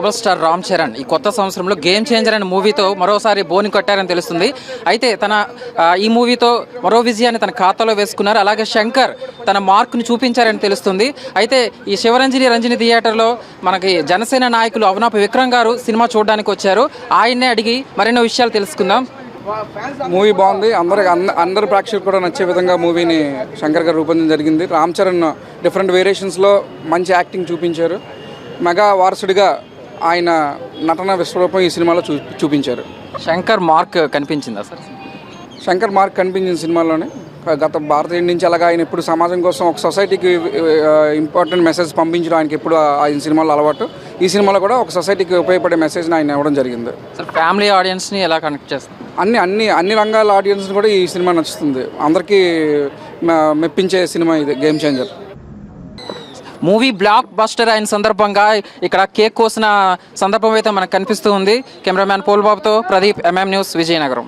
Super star Ram Charan ఈ కొత్త సంవత్సరంలో గేమ్ చేంజర్ అనే మూవీతో మరోసారి బోని కొట్టారని తెలుస్తుంది. అయితే ఈ మూవీతో మరో విజయాన్ని తన ఖాతాలో వేసుకున్నారు. అలాగే శంకర్ తన మార్క్ను చూపించారని తెలుస్తుంది. అయితే ఈ రంజని థియేటర్లో మనకి జనసేన నాయకులు అవనాపు విక్రమ్ గారు సినిమా చూడడానికి వచ్చారు. ఆయన్నే అడిగి మరెన్నో విషయాలు తెలుసుకుందాం. మూవీ బాగుంది. అందరి ప్రేక్షకులు కూడా నచ్చే విధంగా మూవీని శంకర్ గారు రూపొందించడం జరిగింది. రామ్ చరణ్ డిఫరెంట్ వేరియేషన్స్లో మంచి యాక్టింగ్ చూపించారు. మెగా వారసుడిగా ఆయన నటన విశ్వరూపం ఈ సినిమాలో చూపించారు. శంకర్ మార్క్ కనిపించిందా సార్? శంకర్ మార్క్ కనిపించిన సినిమాలోనే గత భారతీయ నుంచి అలాగా ఆయన ఎప్పుడు సమాజం కోసం ఒక సొసైటీకి ఇంపార్టెంట్ మెసేజ్ పంపించడం ఆయనకి ఎప్పుడు ఆయన సినిమాలో అలవాటు. ఈ సినిమాలో కూడా ఒక సొసైటీకి ఉపయోగపడే మెసేజ్ని ఆయన ఇవ్వడం జరిగింది. సార్ ఫ్యామిలీ ఆడియన్స్ని ఎలా కనెక్ట్ చేస్తారు? అన్ని రంగాల ఆడియన్స్ని కూడా ఈ సినిమా నచ్చుతుంది. అందరికీ మెప్పించే సినిమా ఇది, game changer. Movie block buster అయిన సందర్భంగా ఇక్కడ కేక్ కోసిన సందర్భం అయితే మనకు కనిపిస్తూ ఉంది. కెమెరామ్యాన్ పోల్బాబుతో ప్రదీప్, MM న్యూస్, విజయనగరం.